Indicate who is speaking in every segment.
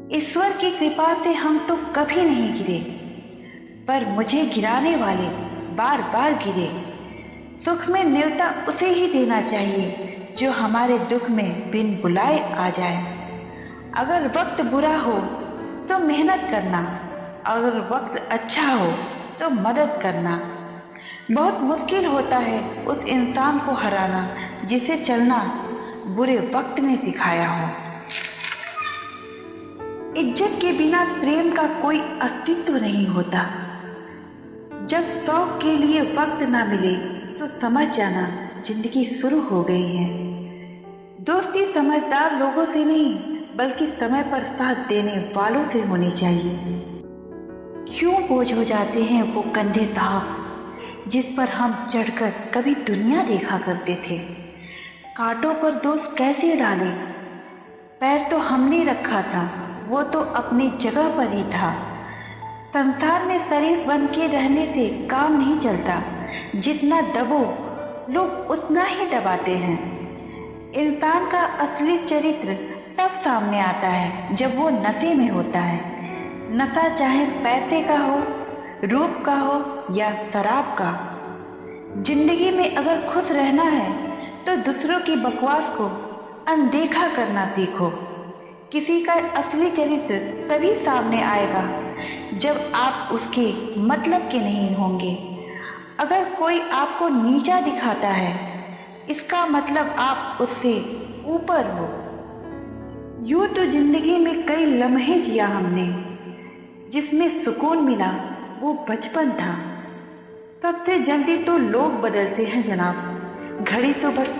Speaker 1: ईश्वर की कृपा से हम तो कभी नहीं गिरे, पर मुझे गिराने वाले बार बार गिरे। सुख में न्योता उसे ही देना चाहिए जो हमारे दुख में बिन बुलाए आ जाए। अगर वक्त बुरा हो तो मेहनत करना, अगर वक्त अच्छा हो तो मदद करना। बहुत मुश्किल होता है उस इंसान को हराना जिसे चलना बुरे वक्त ने सिखाया हो। इज्जत के बिना प्रेम का कोई अस्तित्व नहीं होता। जब शौक के लिए वक्त ना मिले तो समझ जाना जिंदगी शुरू हो गई है। दोस्ती समझदार लोगों से नहीं बल्कि समय पर साथ देने वालों से होनी चाहिए। क्यों बोझ हो जाते हैं वो कंधे साहब जिस पर हम चढ़कर कभी दुनिया देखा करते थे। कांटों पर दोस्त कैसे डाले, पैर तो हमने रखा था, वो तो अपनी जगह पर ही था। संसार में शरीफ बन के रहने से काम नहीं चलता, जितना दबो लोग उतना ही दबाते हैं। इंसान का असली चरित्र तब सामने आता है जब वो नशे में होता है। नशा चाहे पैसे का हो, रूप का हो या शराब का। जिंदगी में अगर खुश रहना है तो दूसरों की बकवास को अनदेखा करना सीखो। किसी का असली चरित्र तभी सामने आएगा जब आप उसके मतलब के नहीं होंगे। अगर कोई आपको नीचा दिखाता है इसका मतलब आप उससे ऊपर हो। यूं तो जिंदगी में कई लम्हे जिया हमने, जिसमें सुकून मिला वो बचपन था। सबसे जल्दी तो लोग बदलते हैं जनाब, घड़ी तो बस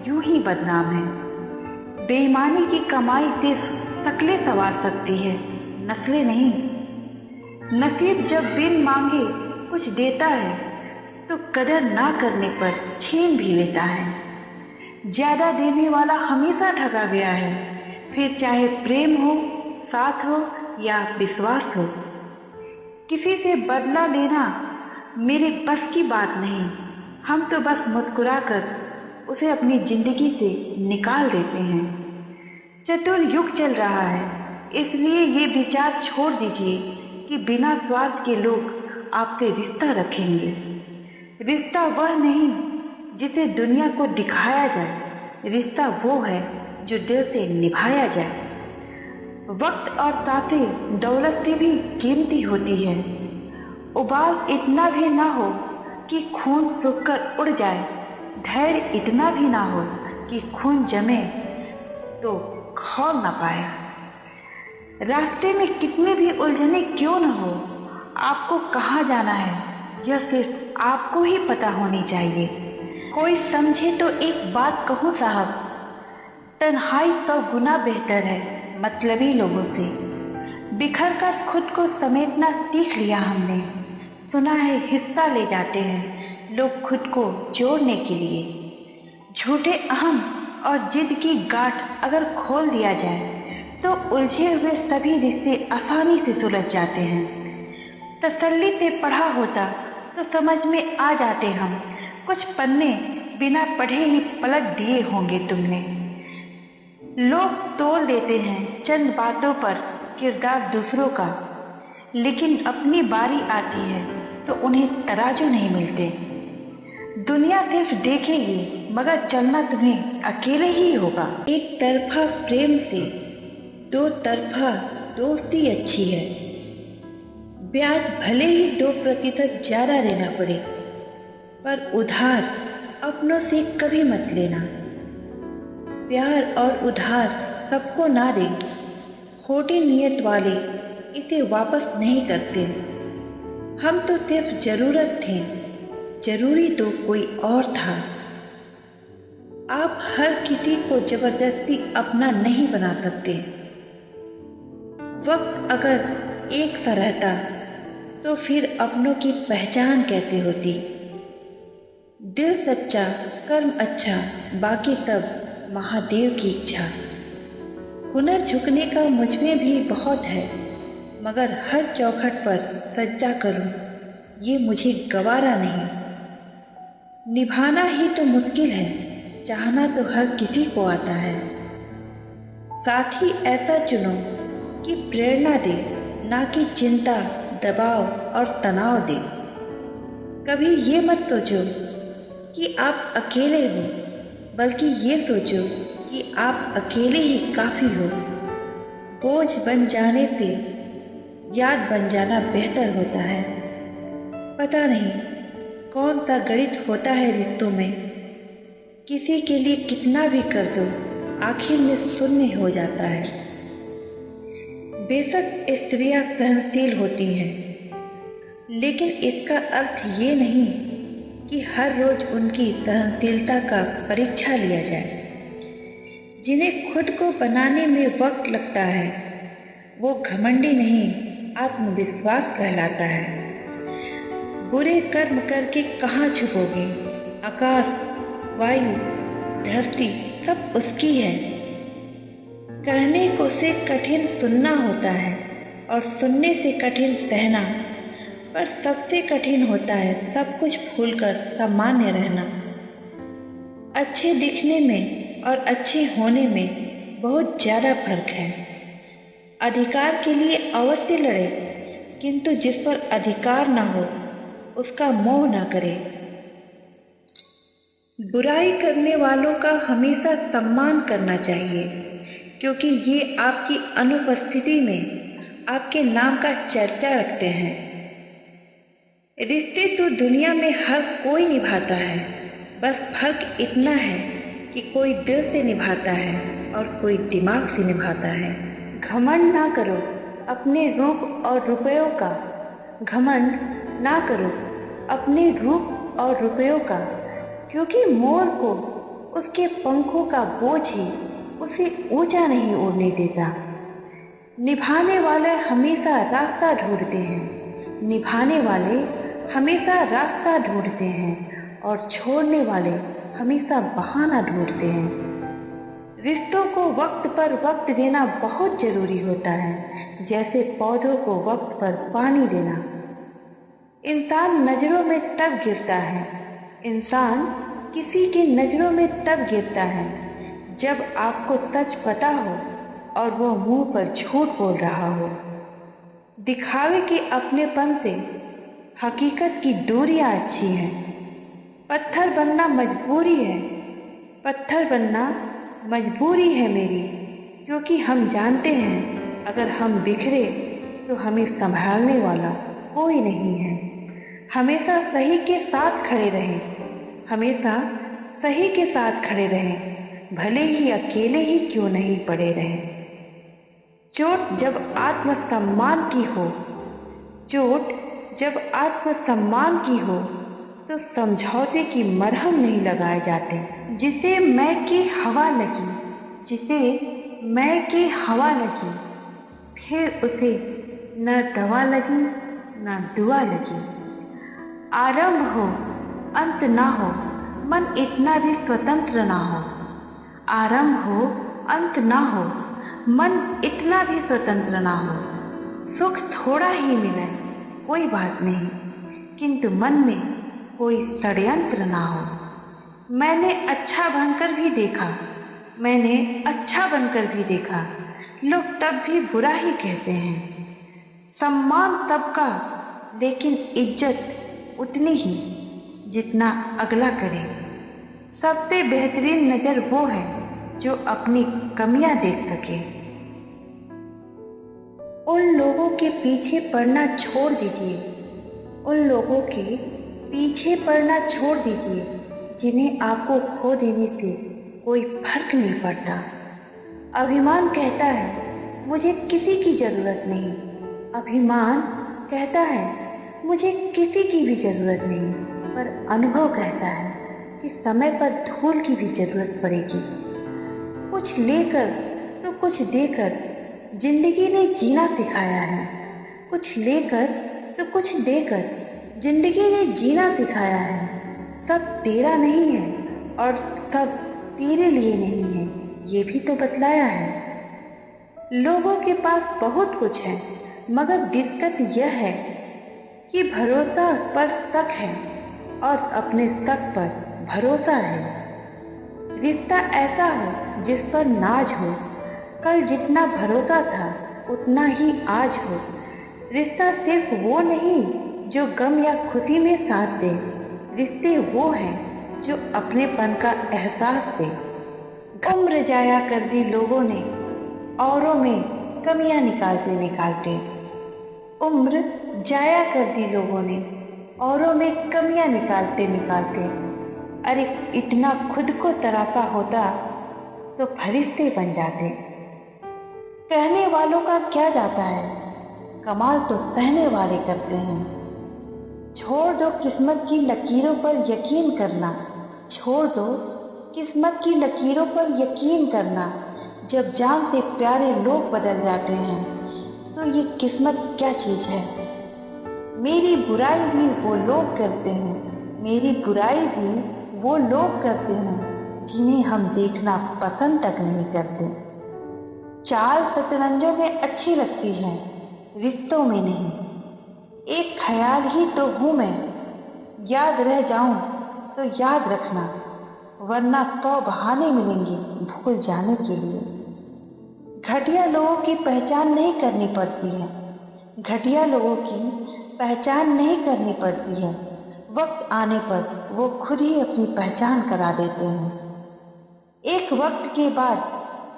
Speaker 1: यूं ही बदनाम है। बेईमानी की कमाई सिर्फ शक्लें संवार सकती है, नस्लें नहीं। नसीब जब बिन मांगे कुछ देता है तो कदर ना करने पर छीन भी लेता है। ज्यादा देने वाला हमेशा ठगा गया है, फिर चाहे प्रेम हो, साथ हो या विश्वास हो। किसी से बदला लेना मेरे बस की बात नहीं। हम तो बस मुस्कुराकर उसे अपनी जिंदगी से निकाल देते हैं। चतुर युग चल रहा है, इसलिए ये विचार छोड़ दीजिए कि बिना स्वार्थ के लोग आपसे रिश्ता रखेंगे। रिश्ता वह नहीं जिसे दुनिया को दिखाया जाए, रिश्ता वो है जो दिल से निभाया जाए। वक्त और सांसें दौलत से भी कीमती होती है। उबाल इतना भी ना हो कि खून सूखकर उड़ जाए, धैर्य इतना भी ना हो कि खून जमे तो खौल ना पाए। रास्ते में कितनी भी उलझने क्यों न हो, आपको कहाँ जाना है यह सिर्फ आपको ही पता होनी चाहिए। कोई समझे तो एक बात कहूँ साहब, तन्हाई 100 गुना बेहतर है मतलबी लोगों से। बिखर कर खुद को समेटना सीख लिया हमने। सुना है हिस्सा ले जाते हैं लोग खुद को जोड़ने के लिए। झूठे अहम और जिद की गांठ अगर खोल दिया जाए तो उलझे हुए सभी रिश्ते आसानी से सुलझ जाते हैं। तसल्ली से पढ़ा होता तो समझ में आ जाते हम। कुछ पन्ने बिना पढ़े ही पलट दिए होंगे तुमने। लोग तोल देते हैं चंद बातों पर किरदार दूसरों का, लेकिन अपनी बारी आती है तो उन्हें तराजू नहीं मिलते। दुनिया सिर्फ देखेगी मगर चलना तुम्हें अकेले ही होगा। एक तरफा प्रेम से दो तरफा दोस्ती अच्छी है। ब्याज भले ही 2% ज्यादा देना पड़े, पर उधार अपनों से कभी मत लेना। प्यार और उधार सबको ना दे, खोटी नीयत वाले इसे वापस नहीं करते। हम तो सिर्फ जरूरत थे, जरूरी तो कोई और था। आप हर किसी को जबरदस्ती अपना नहीं बना सकते। वक्त अगर एक सा रहता तो फिर अपनों की पहचान कैसे होती। दिल सच्चा, कर्म अच्छा, बाकी सब महादेव की इच्छा। हुनर झुकने का मुझमें भी बहुत है, मगर हर चौखट पर सज्जा करूं ये मुझे गवारा नहीं। निभाना ही तो मुश्किल है, चाहना तो हर किसी को आता है। साथी ऐसा चुनो कि प्रेरणा दे, ना कि चिंता, दबाव और तनाव दे। कभी ये मत सोचो कि आप अकेले हो, बल्कि ये सोचो कि आप अकेले ही काफ़ी हो। बोझ बन जाने से याद बन जाना बेहतर होता है। पता नहीं कौन सा गणित होता है रिश्तों में, किसी के लिए कितना भी कर दो आखिर में शून्य हो जाता है। बेशक स्त्रियां सहनशील होती हैं, लेकिन इसका अर्थ ये नहीं कि हर रोज उनकी सहनशीलता का परीक्षा लिया जाए। जिन्हें खुद को बनाने में वक्त लगता है वो घमंडी नहीं, आत्मविश्वास कहलाता है। बुरे कर्म करके कहाँ छुपोगे? आकाश, वायु, धरती सब उसकी है। कहने को से कठिन सुनना होता है और सुनने से कठिन सहना, पर सबसे कठिन होता है सब कुछ भूलकर सामान्य रहना। अच्छे दिखने में और अच्छे होने में बहुत ज़्यादा फर्क है। अधिकार के लिए अवश्य लड़े, किंतु जिस पर अधिकार ना हो उसका मोह ना करे। बुराई करने वालों का हमेशा सम्मान करना चाहिए, क्योंकि ये आपकी अनुपस्थिति में आपके नाम का चर्चा रखते हैं। रिश्ते तो दुनिया में हर कोई निभाता है, बस फर्क इतना है कि कोई दिल से निभाता है और कोई दिमाग से निभाता है। घमंड ना करो अपने रूप और रुपयों का, घमंड ना करो अपने रूप और रुपयों का, क्योंकि मोर को उसके पंखों का बोझ ही उसे ऊंचा नहीं उड़ने देता। निभाने वाले हमेशा रास्ता ढूंढते हैं, निभाने वाले हमेशा रास्ता ढूंढते हैं और छोड़ने वाले हमेशा बहाना ढूंढते हैं। रिश्तों को वक्त पर वक्त देना बहुत जरूरी होता है, जैसे पौधों को वक्त पर पानी देना। इंसान नजरों में तब गिरता है, इंसान किसी के नजरों में तब गिरता है जब आपको सच पता हो और वो मुंह पर झूठ बोल रहा हो। दिखावे के अपनेपन से हकीकत की दूरियां अच्छी हैं। पत्थर बनना मजबूरी है, पत्थर बनना मजबूरी है मेरी, क्योंकि हम जानते हैं अगर हम बिखरे तो हमें संभालने वाला कोई नहीं है। हमेशा सही के साथ खड़े रहें, हमेशा सही के साथ खड़े रहें, भले ही अकेले ही क्यों नहीं पड़े रहें। चोट जब आत्मसम्मान की हो, चोट जब आत्मसम्मान की हो तो समझौते की मरहम नहीं लगाए जाते। जिसे मैं की हवा लगी, जिसे मैं की हवा लगी, फिर उसे न दवा लगी न दुआ लगी। आरंभ हो अंत ना हो, मन इतना भी स्वतंत्र ना हो। आरंभ हो अंत ना हो, मन इतना भी स्वतंत्र ना हो। सुख थोड़ा ही मिले कोई बात नहीं, किंतु मन में कोई षड्यंत्र ना हो। मैंने अच्छा बनकर भी देखा, मैंने अच्छा बनकर भी देखा, लोग तब भी बुरा ही कहते हैं। सम्मान सबका, लेकिन इज्जत उतनी ही जितना अगला करे। सबसे बेहतरीन नजर वो है जो अपनी कमियां देख सके। उन लोगों के पीछे पड़ना छोड़ दीजिए, उन लोगों के पीछे पड़ना छोड़ दीजिए जिन्हें आपको खो देने से कोई फर्क नहीं पड़ता। अभिमान कहता है मुझे किसी की जरूरत नहीं, अभिमान कहता है मुझे किसी की भी जरूरत नहीं, पर अनुभव कहता है कि समय पर धूल की भी जरूरत पड़ेगी। कुछ लेकर तो कुछ देकर जिंदगी ने जीना सिखाया है, कुछ लेकर तो कुछ देकर जिंदगी ने जीना सिखाया है। सब तेरा नहीं है और सब तेरे लिए नहीं है, ये भी तो बतलाया है। लोगों के पास बहुत कुछ है, मगर दिक्कत यह है कि भरोसा पर शक है और अपने शक पर भरोसा है। रिश्ता ऐसा हो जिस पर नाज हो, कल जितना भरोसा था उतना ही आज हो। रिश्ता सिर्फ वो नहीं जो गम या खुशी में साथ दे, रिश्ते वो हैं जो अपनेपन का एहसास दे। उम्र जाया कर दी लोगों ने औरों में कमियां निकालते निकालते, उम्र जाया कर दी लोगों ने औरों में कमियां निकालते निकालते। अरे इतना खुद को तरासा होता तो फरिश्ते बन जाते। कहने वालों का क्या जाता है, कमाल तो सहने वाले करते हैं। छोड़ दो किस्मत की लकीरों पर यकीन करना, छोड़ दो किस्मत की लकीरों पर यकीन करना। जब जान से प्यारे लोग बदल जाते हैं तो ये किस्मत क्या चीज़ है। मेरी बुराई भी वो लोग करते हैं, मेरी बुराई भी वो लोग करते हैं जिन्हें हम देखना पसंद तक नहीं करते। चाल शतरंजों में अच्छी लगती है, रिश्तों में नहीं। एक ख्याल ही तो हूँ मैं, याद रह जाऊं तो याद रखना, वरना 100 बहाने मिलेंगे भूल जाने के लिए। घटिया लोगों की पहचान नहीं करनी पड़ती है, घटिया लोगों की पहचान नहीं करनी पड़ती है। वक्त आने पर वो खुद ही अपनी पहचान करा देते हैं। एक वक्त के बाद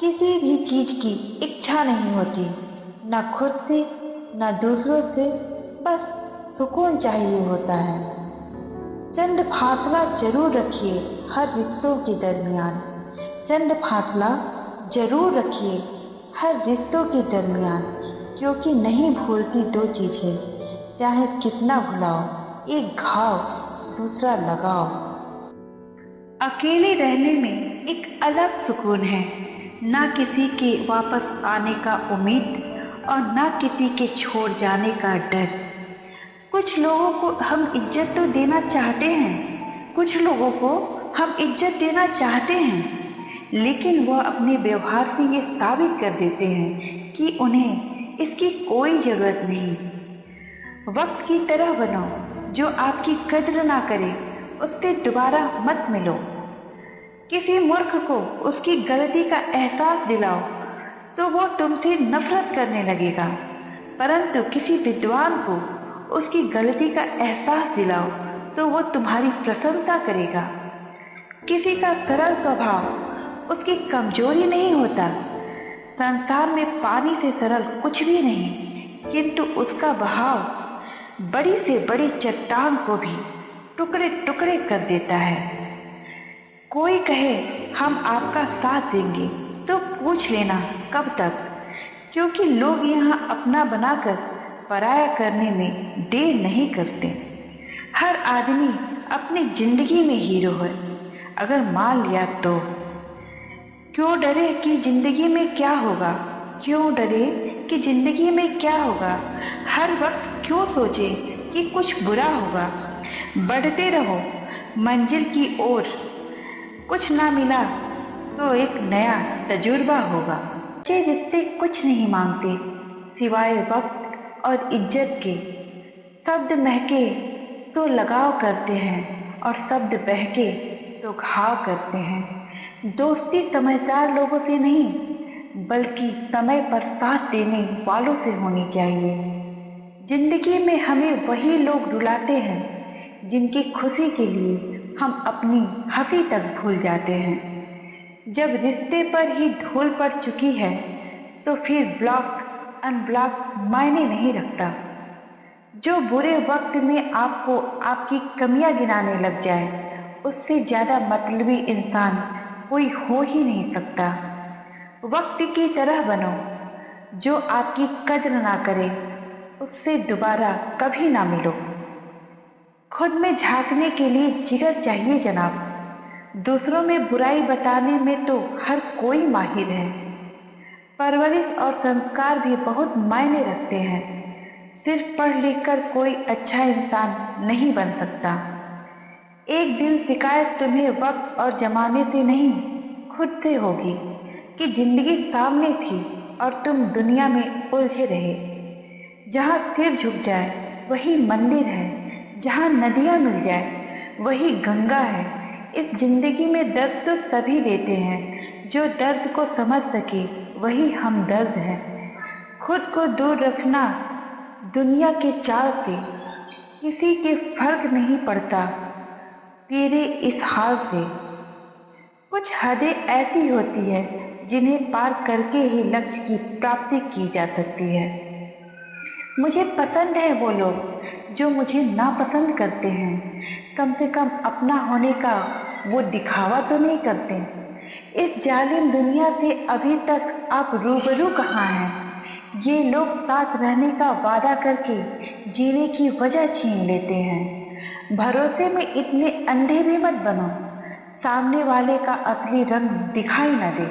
Speaker 1: किसी भी चीज़ की इच्छा नहीं होती, ना खुद से ना दूसरों से, बस सुकून चाहिए होता है। चंद फासला जरूर रखिए हर रिश्तों के दरमियान, चंद फासला जरूर रखिए हर रिश्तों के दरमियान, क्योंकि नहीं भूलती दो चीज़ें, चाहे कितना भुलाओ, एक घाव दूसरा लगाओ। अकेले रहने में एक अलग सुकून है, ना किसी के वापस आने का उम्मीद और ना किसी के छोड़ जाने का डर। कुछ लोगों को हम इज्जत तो देना चाहते हैं, कुछ लोगों को हम इज्जत देना चाहते हैं, लेकिन वह अपने व्यवहार से ये साबित कर देते हैं कि उन्हें इसकी कोई ज़रूरत नहीं। वक्त की तरह बनो, जो आपकी कद्र ना करे उससे दोबारा मत मिलो। किसी मूर्ख को उसकी गलती का एहसास दिलाओ तो वो तुमसे नफरत करने लगेगा, परंतु किसी विद्वान को उसकी गलती का एहसास दिलाओ तो वो तुम्हारी प्रशंसा करेगा। किसी का सरल स्वभाव उसकी कमजोरी नहीं होता। संसार में पानी से सरल कुछ भी नहीं, किंतु उसका बहाव बड़ी से बड़ी चट्टान को भी टुकड़े टुकड़े कर देता है। कोई कहे हम आपका साथ देंगे तो पूछ लेना कब तक, क्योंकि लोग यहाँ अपना बनाकर पराया करने में देर नहीं करते। हर आदमी अपनी जिंदगी में हीरो है, अगर मान लिया तो। क्यों डरे कि जिंदगी में क्या होगा, क्यों डरे कि जिंदगी में क्या होगा। हर वक्त क्यों सोचे कि कुछ बुरा होगा। बढ़ते रहो मंजिल की ओर, कुछ ना मिला तो एक नया तजुर्बा होगा। अच्छे रिश्ते कुछ नहीं मांगते सिवाय वक्त और इज्जत के। शब्द महके तो लगाव करते हैं और शब्द बहके तो घाव करते हैं। दोस्ती समझदार लोगों से नहीं, बल्कि समय पर साथ देने वालों से होनी चाहिए। जिंदगी में हमें वही लोग रुलाते हैं जिनकी खुशी के लिए हम अपनी हंसी तक भूल जाते हैं। जब रिश्ते पर ही धूल पड़ चुकी है तो फिर ब्लॉक अनब्लॉक मायने नहीं रखता। जो बुरे वक्त में आपको आपकी कमियां गिनाने लग जाए, उससे ज़्यादा मतलबी इंसान कोई हो ही नहीं सकता। वक्त की तरह बनो, जो आपकी कद्र ना करे उससे दोबारा कभी ना मिलो। खुद में झांकने के लिए जिगर चाहिए जनाब, दूसरों में बुराई बताने में तो हर कोई माहिर है। परवरिश और संस्कार भी बहुत मायने रखते हैं। सिर्फ पढ़ लिख कर कोई अच्छा इंसान नहीं बन सकता। एक दिन शिकायत तुम्हें वक्त और जमाने से नहीं, खुद से होगी कि जिंदगी सामने थी और तुम दुनिया में उलझे रहे। जहाँ सिर झुक जाए वही मंदिर है, जहाँ नदियाँ मिल जाए वही गंगा है। इस जिंदगी में दर्द तो सभी देते हैं, जो दर्द को समझ सके वही हमदर्द है। खुद को दूर रखना दुनिया के चाल से किसी के फर्क नहीं पड़ता तेरे इस हाल से। कुछ हदें ऐसी होती है जिन्हें पार करके ही लक्ष्य की प्राप्ति की जा सकती है। मुझे पसंद है वो लोग जो मुझे नापसंद करते हैं, कम से कम अपना होने का वो दिखावा तो नहीं करते। इस जालिम दुनिया से अभी तक आप रूबरू कहाँ हैं? ये लोग साथ रहने का वादा करके जीने की वजह छीन लेते हैं। भरोसे में इतने अंधे भी मत बनो, सामने वाले का असली रंग दिखाई न दे।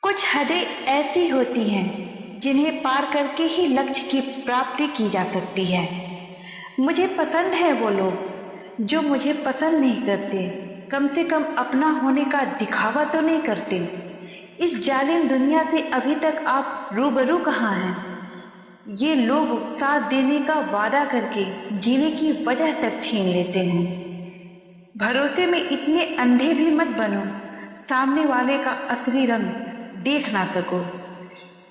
Speaker 1: कुछ हदें ऐसी होती हैं जिन्हें पार करके ही लक्ष्य की प्राप्ति की जा सकती है। मुझे पसंद है वो लोग जो मुझे पसंद नहीं करते, कम से कम अपना होने का दिखावा तो नहीं करते। इस जालिम दुनिया से अभी तक आप रूबरू कहाँ हैं? ये लोग साथ देने का वादा करके जीने की वजह तक छीन लेते हैं। भरोसे में इतने अंधे भी मत बनो, सामने वाले का असली रंग देख ना सको।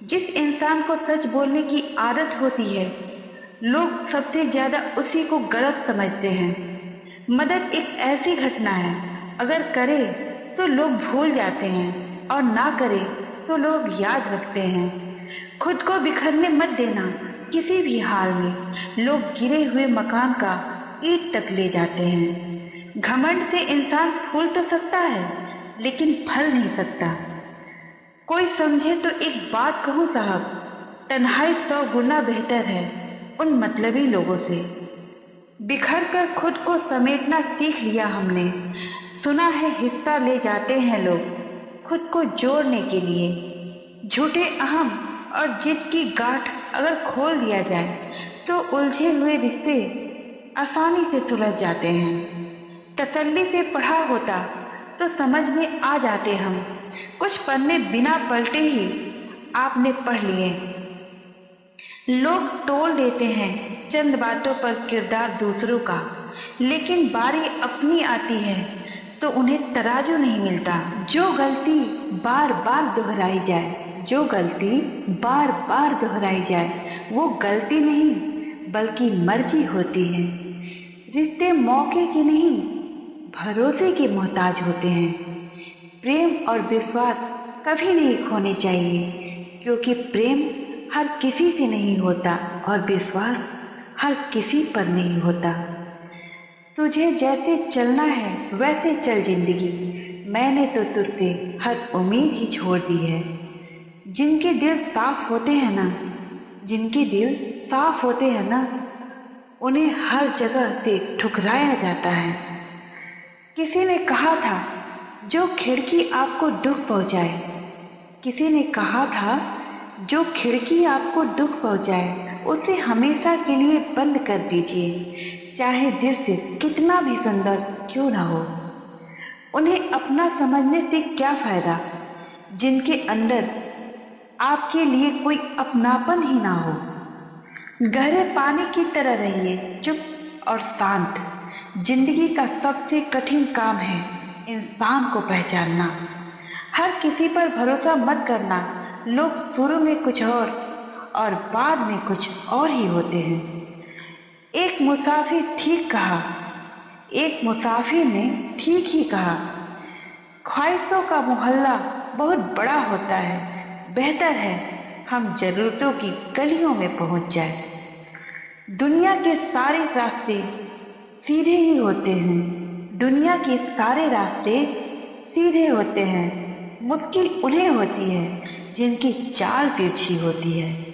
Speaker 1: जिस इंसान को सच बोलने की आदत होती है, लोग सबसे ज्यादा उसी को गलत समझते हैं। मदद एक ऐसी घटना है, अगर करे तो लोग भूल जाते हैं और ना करे तो लोग याद रखते हैं। खुद को बिखरने मत देना किसी भी हाल में। लोग गिरे हुए मकान का ईंट तक ले जाते हैं। घमंड से इंसान फूल तो सकता है लेकिन फल नहीं सकता। कोई समझे तो एक बात कहूँ साहब, तन्हाई 100 गुना बेहतर है उन मतलबी लोगों से। बिखर कर खुद को समेटना सीख लिया हमने। सुना है हिस्सा ले जाते हैं लोग खुद को जोड़ने के लिए। झूठे अहम और जिद की गांठ अगर खोल दिया जाए तो उलझे हुए रिश्ते आसानी से सुलझ जाते हैं। तसल्ली से पढ़ा होता तो समझ में आ जाते हम। कुछ पन्ने बिना पलटे ही आपने पढ़ लिए। लोग तोल देते हैं चंद बातों पर किरदार दूसरों का, लेकिन बारी अपनी आती है तो उन्हें तराजू नहीं मिलता। जो गलती बार बार दोहराई जाए, जो गलती बार बार दोहराई जाए वो गलती नहीं बल्कि मर्जी होती है। रिश्ते मौके की नहीं भरोसे के मोहताज होते हैं। प्रेम और विश्वास कभी नहीं खोने चाहिए, क्योंकि प्रेम हर किसी से नहीं होता और विश्वास हर किसी पर नहीं होता। तुझे जैसे चलना है वैसे चल जिंदगी, मैंने तो तुझसे हर उम्मीद ही छोड़ दी है। जिनके दिल साफ होते हैं ना, जिनके दिल साफ होते हैं ना, उन्हें हर जगह से ठुकराया जाता है। किसी ने कहा था जो खिड़की आपको दुख पहुंचाए, किसी ने कहा था जो खिड़की आपको दुख पहुंचाए उसे हमेशा के लिए बंद कर दीजिए, चाहे दिल से कितना भी सुंदर क्यों ना हो। उन्हें अपना समझने से क्या फायदा जिनके अंदर आपके लिए कोई अपनापन ही ना हो। गहरे पानी की तरह रहिए, चुप और शांत। जिंदगी का सबसे कठिन काम है इंसान को पहचानना। हर किसी पर भरोसा मत करना। लोग शुरू में कुछ और बाद में कुछ और ही होते हैं। एक मुसाफिर ठीक कहा, एक मुसाफिर ने ठीक ही कहा, ख्वाहिशों का मोहल्ला बहुत बड़ा होता है, बेहतर है हम जरूरतों की गलियों में पहुंच जाए। दुनिया के सारे रास्ते सीधे ही होते हैं, दुनिया के सारे रास्ते सीधे होते हैं। मुश्किल उन्हें होती है जिनकी चाल तिरछी होती है।